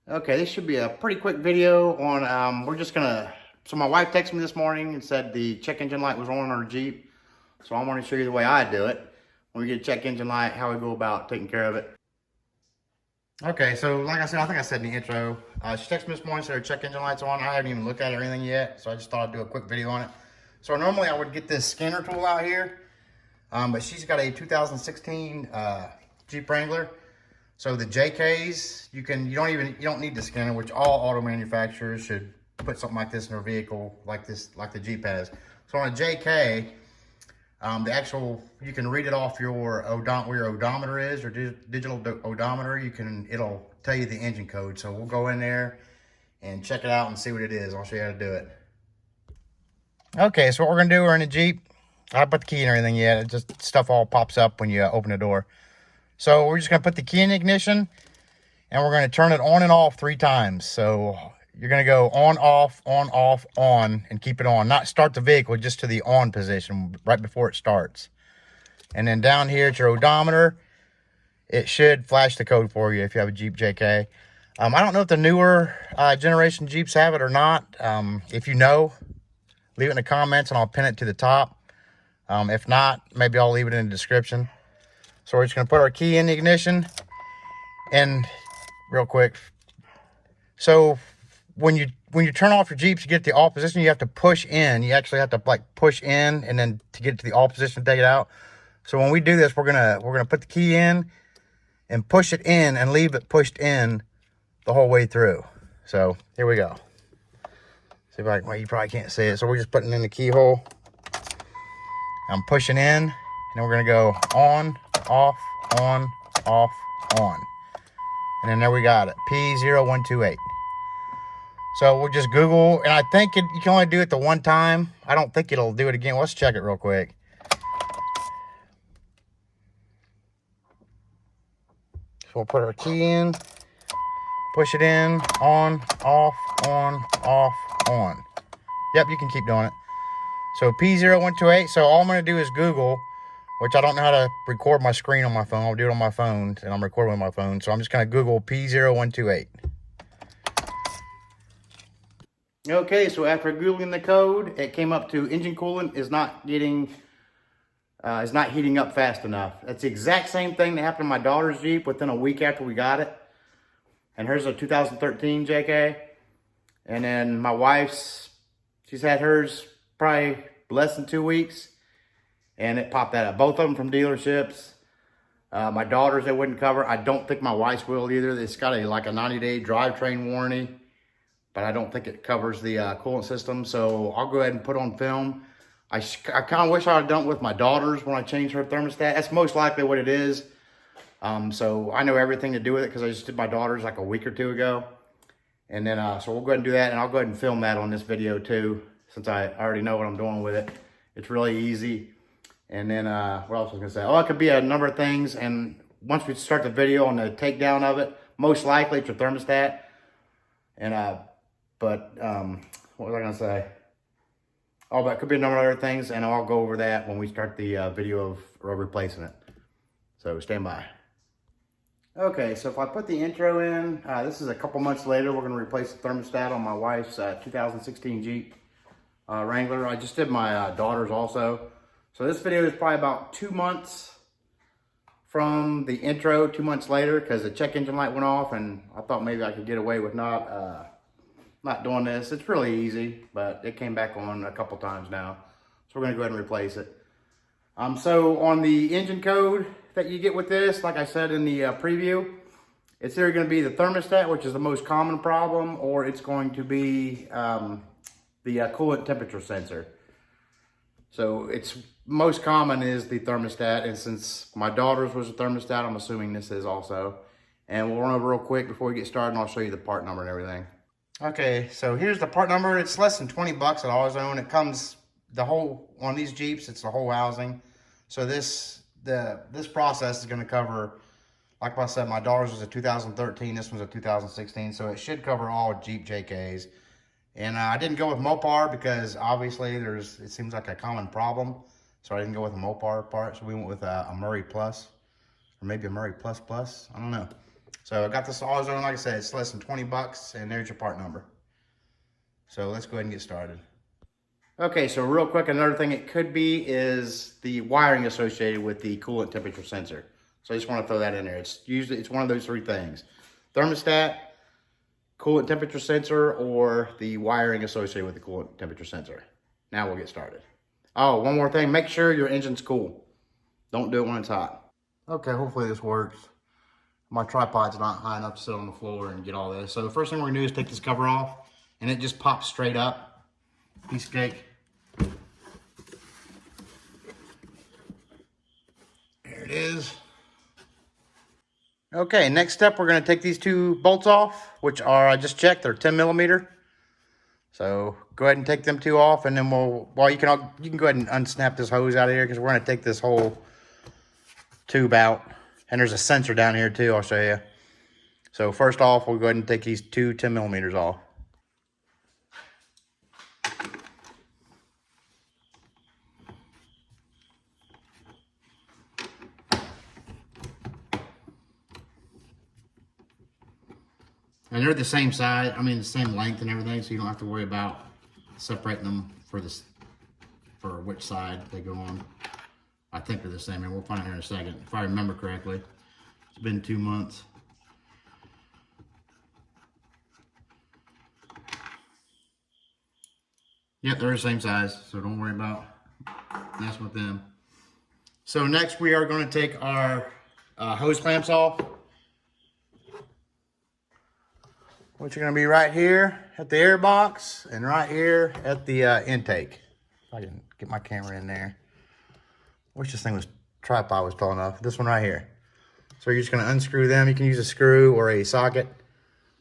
Okay, this should be a pretty quick video on, so my wife texted me this morning and said the check engine light was on our Jeep. So I want to show you the way I do it. When we get a check engine light, how we go about taking care of it. Okay, so like I said, I think I said in the intro, she texted me this morning, said her check engine light's on. I haven't even looked at it or anything yet, so I just thought I'd do a quick video on it. So normally I would get this scanner tool out here, but she's got a 2016 Jeep Wrangler. So the JKs, you don't need the scanner, which all auto manufacturers should put something like this in their vehicle, like the Jeep has. So on a JK, you can read it off where your odometer is, or digital odometer. It'll tell you the engine code. So we'll go in there and check it out and see what it is. I'll show you how to do it. Okay, so what we're gonna do, we're in a Jeep. I haven't put the key in or anything yet. It just stuff all pops up when you open the door. So we're just going to put the key in the ignition, and we're going to turn it on and off 3 times. So you're going to go on, off, and keep it on. Not start the vehicle, just to the on position right before it starts. And then down here at your odometer, it should flash the code for you if you have a Jeep JK. I don't know if the newer generation Jeeps have it or not. If you know, leave it in the comments and I'll pin it to the top. If not, maybe I'll leave it in the description. So we're just going to put our key in the ignition, and real quick. So when you turn off your Jeeps, you get to the off position, you have to push in. You actually have to push in, and then to get to the off position, take it out. So when we do this, we're gonna put the key in and push it in and leave it pushed in the whole way through. So here we go. See if well, you probably can't see it. So we're just putting in the keyhole. I'm pushing in, and then we're gonna go on, off, on, off, on. And then there we got it, P0128. So we'll just Google, and I think you can only do it the one time. I don't think it'll do it again. Let's check it real quick. So we'll put our key in, push it in, on, off, on, off, on. Yep, you can keep doing it. So P0128, so all I'm gonna do is Google, which I don't know how to record my screen on my phone. I'll do it on my phone, and I'm recording with my phone. So I'm just going to Google P0128. Okay, so after Googling the code, it came up to engine coolant is not heating up fast enough. That's the exact same thing that happened to my daughter's Jeep within a week after we got it. And hers is a 2013 JK. And then my wife's, she's had hers probably less than 2 weeks. And it popped that up. Both of them from dealerships. My daughter's, they wouldn't cover. I don't think my wife's will either. It's got a 90-day drivetrain warranty, but I don't think it covers the coolant system. So I'll go ahead and put on film. I kind of wish I had done it with my daughter's when I changed her thermostat. That's most likely what it is. So I know everything to do with it because I just did my daughter's like a week or 2 ago. And then, so we'll go ahead and do that. And I'll go ahead and film that on this video too, since I already know what I'm doing with it. It's really easy. And then, what else was I going to say? Oh, it could be a number of things. And once we start the video on the takedown of it, most likely it's your thermostat. And, what was I going to say? Oh, but it could be a number of other things. And I'll go over that when we start the video of replacing it. So stand by. Okay, so if I put the intro in, this is a couple months later. We're going to replace the thermostat on my wife's 2016 Jeep Wrangler. I just did my daughter's also. So this video is probably about 2 months from the intro, 2 months later, because the check engine light went off, and I thought maybe I could get away with not doing this. It's really easy, but it came back on a couple times now. So we're gonna go ahead and replace it. So on the engine code that you get with this, like I said in the preview, it's either gonna be the thermostat, which is the most common problem, or it's going to be the coolant temperature sensor. So it's most common is the thermostat, and since my daughter's was a thermostat, I'm assuming this is also. And we'll run over real quick before we get started, and I'll show you the part number and everything. Okay, so here's the part number. It's less than 20 bucks at AutoZone. It comes on these Jeeps, it's the whole housing. So this process is going to cover, like I said, my daughter's was a 2013, this one's a 2016, so it should cover all Jeep JKs. And I didn't go with Mopar because obviously it seems like a common problem. So I didn't go with a Mopar part. So we went with a Murray Plus, or maybe a Murray Plus Plus. I don't know. So I got this AutoZone, like I said, it's less than 20 bucks, and there's your part number. So let's go ahead and get started. Okay, so real quick, another thing it could be is the wiring associated with the coolant temperature sensor. So I just want to throw that in there. It's one of those three things: thermostat, coolant temperature sensor, or the wiring associated with the coolant temperature sensor. Now we'll get started. Oh, one more thing, make sure your engine's cool. Don't do it when it's hot. Okay, hopefully this works. My tripod's not high enough to sit on the floor and get all this. So the first thing we're gonna do is take this cover off, and it just pops straight up. Piece of cake. There it is. Okay, next step, we're gonna take these two bolts off, which are, I just checked, they're 10 millimeter. So go ahead and take them two off, and then you can go ahead and unsnap this hose out of here, because we're gonna take this whole tube out. And there's a sensor down here too, I'll show you. So first off, we'll go ahead and take these two 10 millimeters off. And they're the same size, the same length and everything, so you don't have to worry about separating them for which side they go on. I think they're the same, and we'll find out here in a second. If I remember correctly, it's been 2 months. Yep, they're the same size, so don't worry about messing with them. So next we are going to take our hose clamps off, which are going to be right here at the air box and right here at the intake. If I can get my camera in there. Wish this tripod was tall enough. This one right here. So you're just going to unscrew them. You can use a screw or a socket.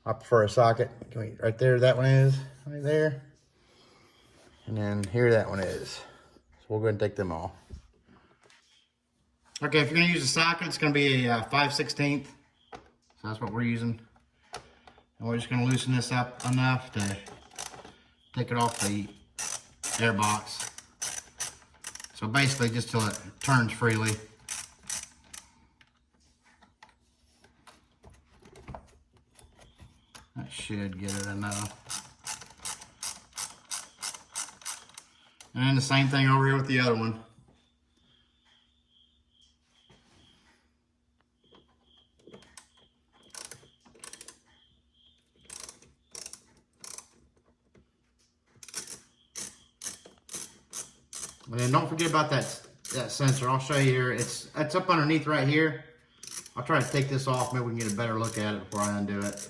I prefer a socket. Right there, that one is. Right there. And then here that one is. So we'll go ahead and take them off. Okay, if you're going to use a socket, it's going to be a 5/16. So that's what we're using. And we're just going to loosen this up enough to take it off the air box. So basically just till it turns freely. That should get it enough. And then the same thing over here with the other one. And then don't forget about that sensor. I'll show you here. It's up underneath right here. I'll try to take this off. Maybe we can get a better look at it before I undo it.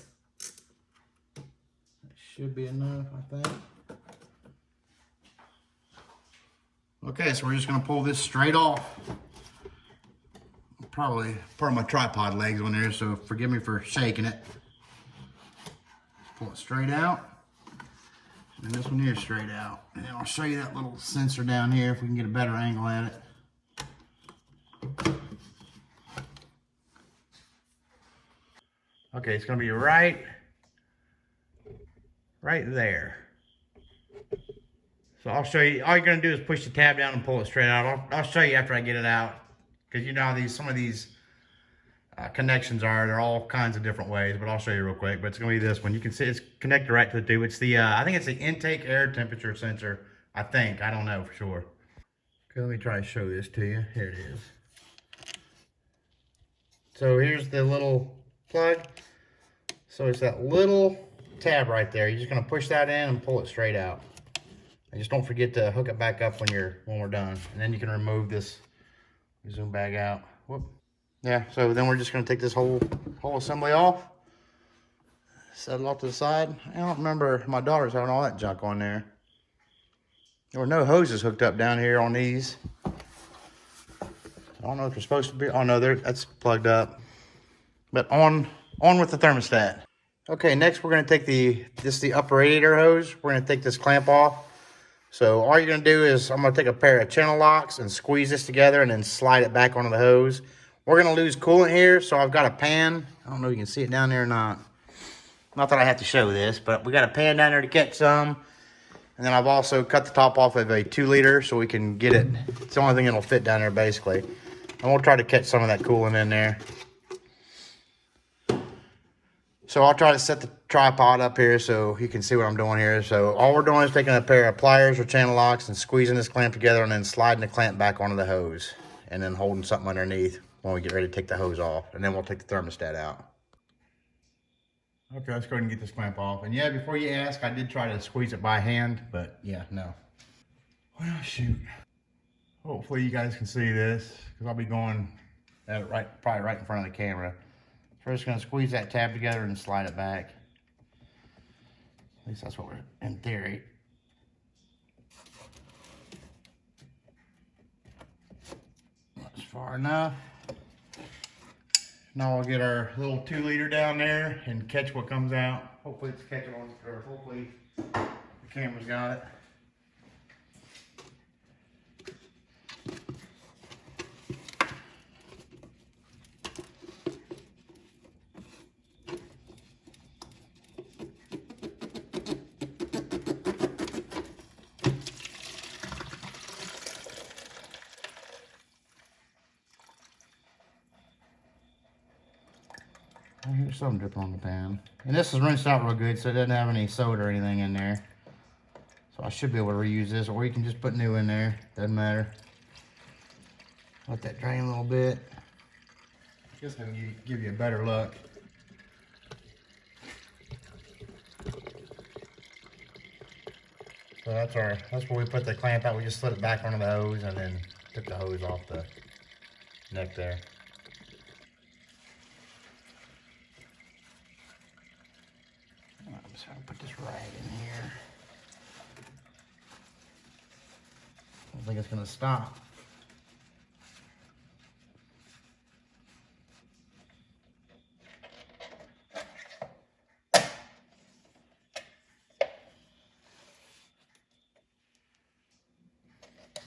That should be enough, I think. Okay, so we're just going to pull this straight off. Probably part of my tripod legs on there, so forgive me for shaking it. Just pull it straight out. And this one here is straight out. And I'll show you that little sensor down here if we can get a better angle at it. Okay, it's going to be right there. So I'll show you. All you're going to do is push the tab down and pull it straight out. I'll show you after I get it out. Because you know how some of these connections they're all kinds of different ways, but I'll show you real quick. But it's going to be this one. You can see it's connected right to the tube. It's the I think it's the intake air temperature sensor. I don't know for sure. Okay, let me try to show this to you. Here it is. So here's the little plug. So it's that little tab right there. You're just going to push that in and pull it straight out. And just don't forget to hook it back up when we're done. And then you can remove this. Zoom back out. Whoop. Yeah, so then we're just going to take this whole assembly off. Set it off to the side. I don't remember my daughter's having all that junk on there. There were no hoses hooked up down here on these. I don't know if they're supposed to be. Oh no, that's plugged up. But on with the thermostat. Okay, next we're going to take the upper radiator hose. We're going to take this clamp off. So all you're going to do is I'm going to take a pair of channel locks and squeeze this together and then slide it back onto the hose. We're going to lose coolant here, so I've got a pan. I don't know if you can see it down there or not. Not that I have to show this, but we got a pan down there to catch some. And then I've also cut the top off of a 2-liter so we can get it. It's the only thing that'll fit down there basically. And we'll try to catch some of that coolant in there. So I'll try to set the tripod up here so you can see what I'm doing here. So all we're doing is taking a pair of pliers or channel locks and squeezing this clamp together and then sliding the clamp back onto the hose and then holding something underneath when we get ready to take the hose off. And then we'll take the thermostat out. Okay, let's go ahead and get this clamp off. And yeah, before you ask, I did try to squeeze it by hand, but yeah, no. Well, shoot. Hopefully you guys can see this because I'll be going at it probably right in front of the camera. So we're just gonna squeeze that tab together and slide it back. At least that's what we're in theory. That's far enough. Now we'll get our little 2 liter down there and catch what comes out. Hopefully it's catching on, or hopefully the camera's got it. Here's something dripping on the pan. And this is rinsed out real good, so it doesn't have any soda or anything in there. So I should be able to reuse this, or you can just put new in there. Doesn't matter. Let that drain a little bit. Just gonna give you a better look. So that's where we put the clamp out. We just slid it back onto the hose and then took the hose off the neck there. So I'll put this rag in here. I don't think it's gonna stop.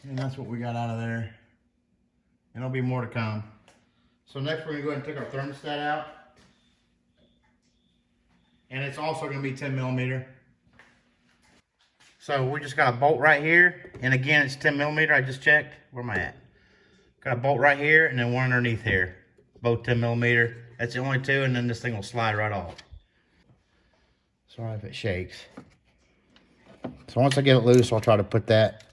And that's what we got out of there. And there'll be more to come. So next we're gonna go ahead and take our thermostat out. And it's also gonna be 10 millimeter. So we just got a bolt right here. And again, it's 10 millimeter, I just checked. Where am I at? Got a bolt right here and then one underneath here. Both 10 millimeter. That's the only two, and then this thing will slide right off. Sorry if it shakes. So once I get it loose, I'll try to put that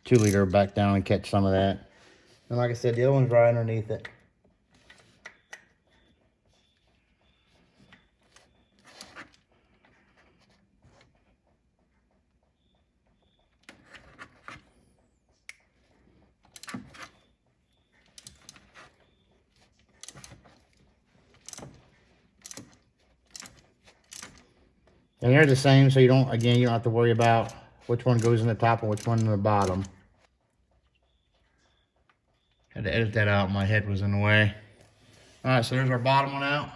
2 liter back down and catch some of that. And like I said, the other one's right underneath it. And they're the same, so you don't have to worry about which one goes in the top and which one in the bottom. Had to edit that out, my head was in the way. All right, so there's our bottom one out.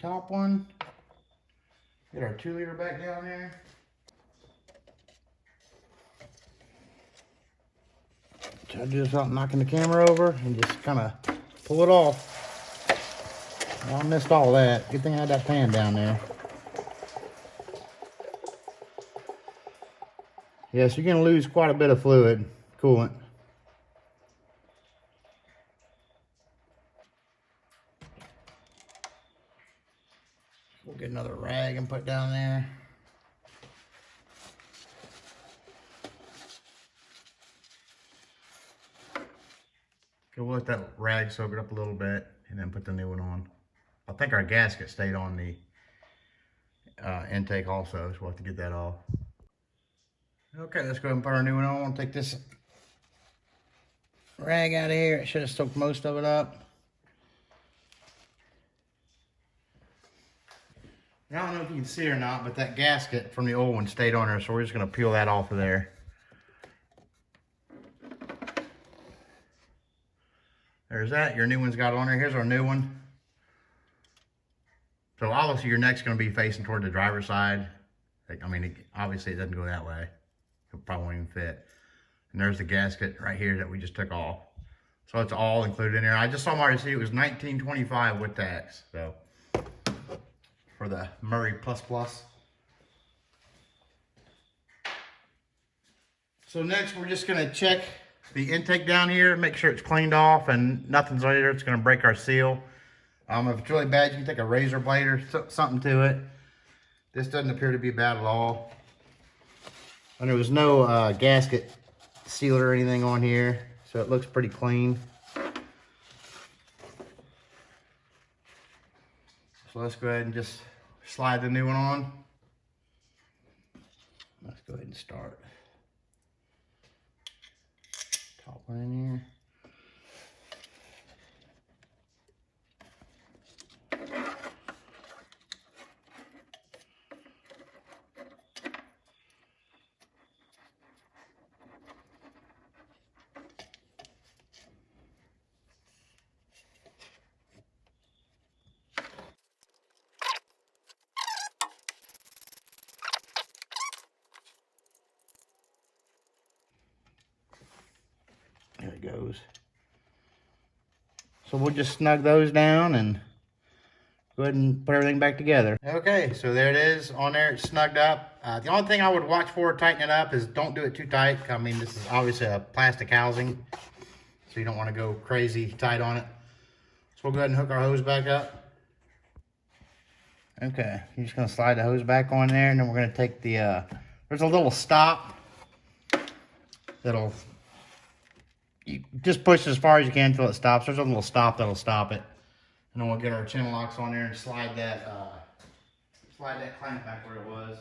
Top one. Get our 2 liter back down there. Try to do this without knocking the camera over and just kind of pull it off. I missed all that. Good thing I had that pan down there. Yes, you're going to lose quite a bit of fluid, coolant. We'll get another rag and put down there. Okay, we'll let that rag soak it up a little bit and then put the new one on. I think our gasket stayed on the intake also, so we'll have to get that off. Okay, let's go ahead and put our new one on. Take this rag out of here. It should have soaked most of it up. I don't know if you can see it or not, but that gasket from the old one stayed on there, so we're just gonna peel that off of there. There's that. Your new one's got on there. Here's our new one. So obviously your neck's gonna be facing toward the driver's side. I mean, obviously it doesn't go that way. It probably won't even fit. And there's the gasket right here that we just took off. So it's all included in there. I just saw my receipt. It was $19.25 with tax. So for the Murray Plus Plus. So next we're just gonna check the intake down here, make sure it's cleaned off and nothing's on there. It's gonna break our seal. If it's really bad, you can take a razor blade or something to it. This doesn't appear to be bad at all. And there was no gasket sealer or anything on here, so it looks pretty clean. So let's go ahead and just slide the new one on. Let's go ahead and start. Top one in here. There it goes. So we'll just snug those down and go ahead and put everything back together. Okay, so there it is. On there, it's snugged up. The only thing I would watch for tighten it up is don't do it too tight. I mean, this is obviously a plastic housing, so you don't want to go crazy tight on it. So we'll go ahead and hook our hose back up. Okay, you're just gonna slide the hose back on there, and then we're gonna take the, there's a little stop that'll, you just push as far as you can until it stops. There's a little stop that'll stop it. And then we'll get our chin locks on there and slide that clamp back where it was.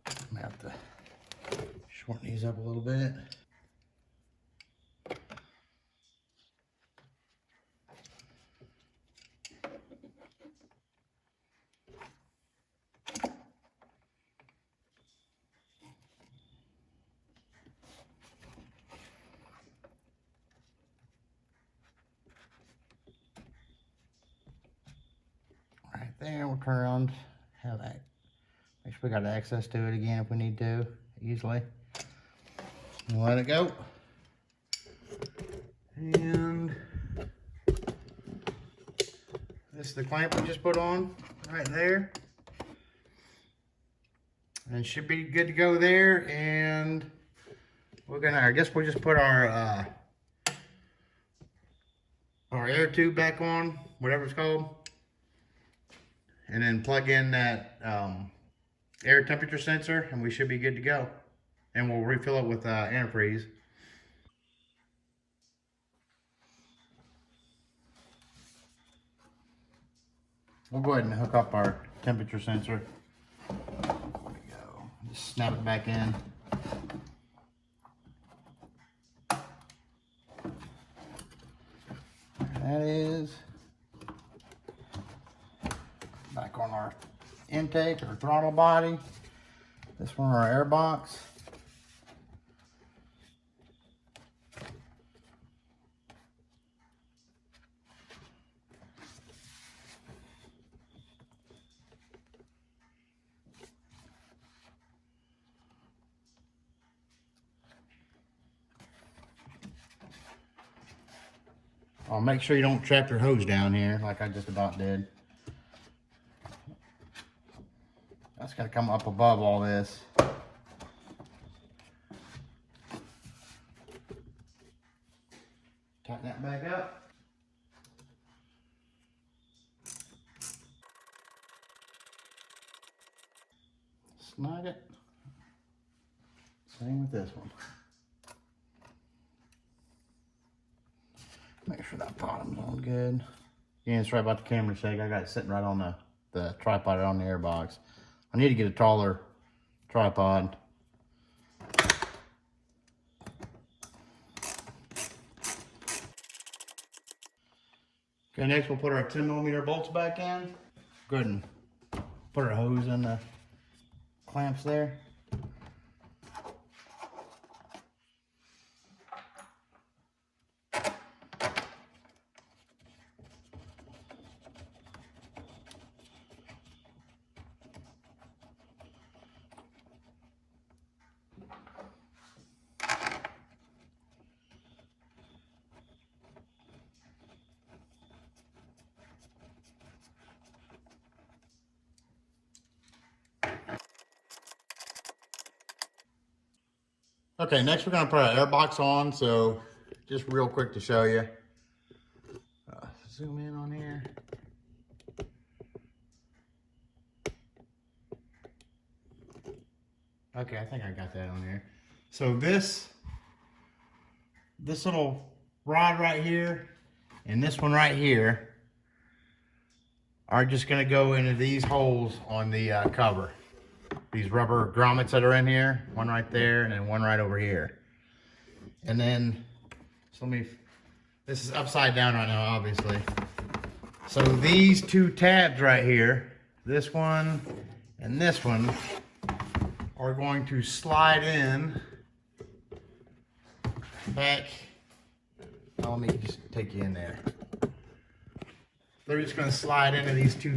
I'm gonna have to shorten these up a little bit. Right there, we'll turn around, have that. Make sure we got access to it again if we need to, easily. And let it go. And this is the clamp we just put on right there. And should be good to go there. And we're gonna, I guess we'll just put our air tube back on, whatever it's called. And then plug in that air temperature sensor and we should be good to go. And we'll refill it with antifreeze. We'll go ahead and hook up our temperature sensor. There we go. Just snap it back in. There that is. Back on our intake or throttle body. This one our air box. Make sure you don't trap your hose down here like I just about did. That's got to come up above all this. Tighten that back up. Snug it. Same with this one. Make sure that bottom's on good. Yeah, it's right about the camera shake. I got it sitting right on the tripod, right on the air box. I need to get a taller tripod. Okay, next we'll put our 10mm bolts back in. Go ahead and put our hose in the clamps there. Okay, next we're gonna put our air box on. So just real quick to show you. Zoom in on here. Okay, I think I got that on here. So this little rod right here and this one right here are just gonna go into these holes on the cover. These rubber grommets that are in here, one right there and then one right over here. And then, so this is upside down right now, obviously. So these two tabs right here, this one and this one, are going to slide in back. Oh, let me just take you in there. They're just gonna slide into these two,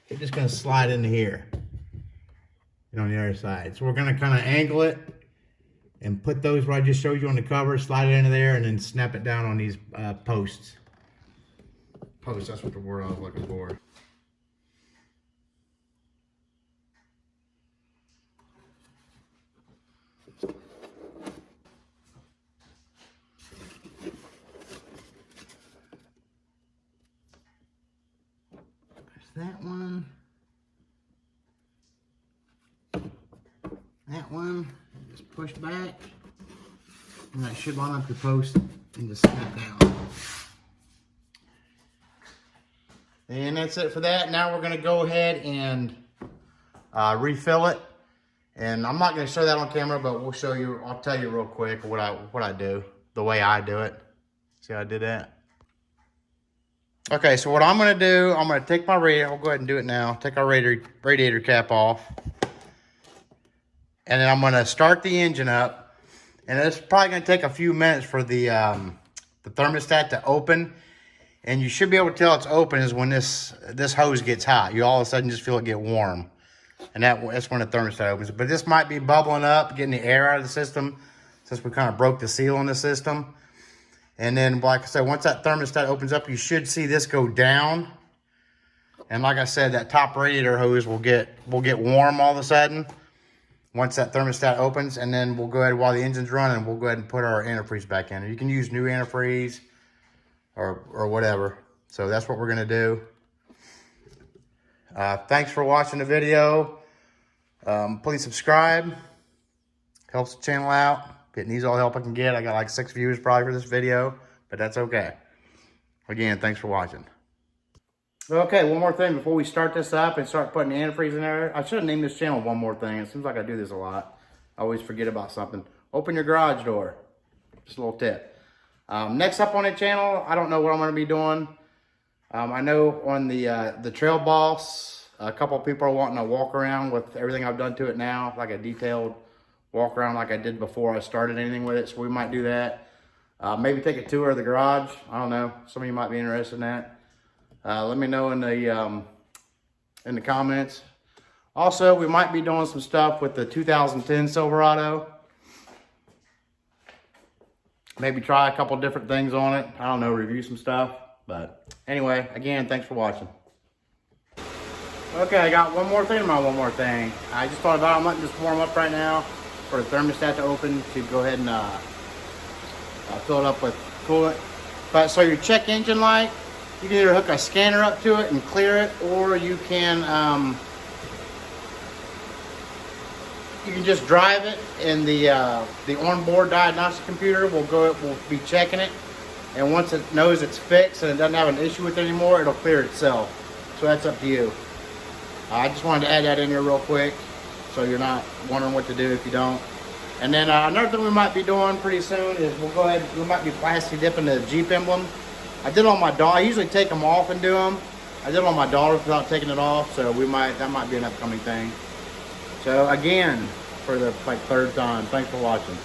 they're just gonna slide into here. And on the other side. So we're gonna kind of angle it and put those what I just showed you on the cover, slide it into there, and then snap it down on these posts. Posts, that's what the word I was looking for. There's that one. That one, just push back, and that should line up your post and just snap down. And that's it for that. Now we're gonna go ahead and refill it. And I'm not gonna show that on camera, but we'll show you, I'll tell you real quick what I do, the way I do it. See how I did that? Okay, so what I'm gonna do, I'm gonna take my radiator, I'll go ahead and do it now. Take our radiator cap off. And then I'm gonna start the engine up. And it's probably gonna take a few minutes for the thermostat to open. And you should be able to tell it's open is when this hose gets hot. You all of a sudden just feel it get warm. And that's when the thermostat opens. But this might be bubbling up, getting the air out of the system since we kind of broke the seal on the system. And then, like I said, once that thermostat opens up, you should see this go down. And like I said, that top radiator hose will get warm all of a sudden once that thermostat opens. And then we'll go ahead, while the engine's running, we'll go ahead and put our antifreeze back in. You can use new antifreeze or whatever. So that's what we're gonna do. Thanks for watching the video. Please subscribe. Helps the channel out. Needs all the help I can get. I got like 6 views probably for this video, but that's okay. Again, thanks for watching. Okay, one more thing before we start this up and start putting the antifreeze in there. I should have named this channel One More Thing. It seems like I do this a lot. I always forget about something. Open your garage door. Just a little tip. Next up on the channel, I don't know what I'm going to be doing. I know on the Trail Boss, a couple of people are wanting to walk around with everything I've done to it now, like a detailed walk around like I did before I started anything with it. So we might do that. Maybe take a tour of the garage. I don't know. Some of you might be interested in that. Let me know in the comments. Also, we might be doing some stuff with the 2010 Silverado. Maybe try a couple different things on it. I don't know, review some stuff. But anyway, again, thanks for watching. Okay, I got one more thing in my one more thing. I just thought about it. I'm letting this warm up right now for the thermostat to open to go ahead and fill it up with coolant. But so your check engine light, you can either hook a scanner up to it and clear it, or you can just drive it, and the onboard diagnostic computer will be checking it. And once it knows it's fixed and it doesn't have an issue with it anymore, it'll clear itself. So that's up to you. I just wanted to add that in here real quick so you're not wondering what to do if you don't. And then another thing we might be doing pretty soon is we might be plastic dipping the Jeep emblem. I did on my dog. I usually take them off and do them. I did it on my daughter without taking it off, so that might be an upcoming thing. So again, for the third time, thanks for watching.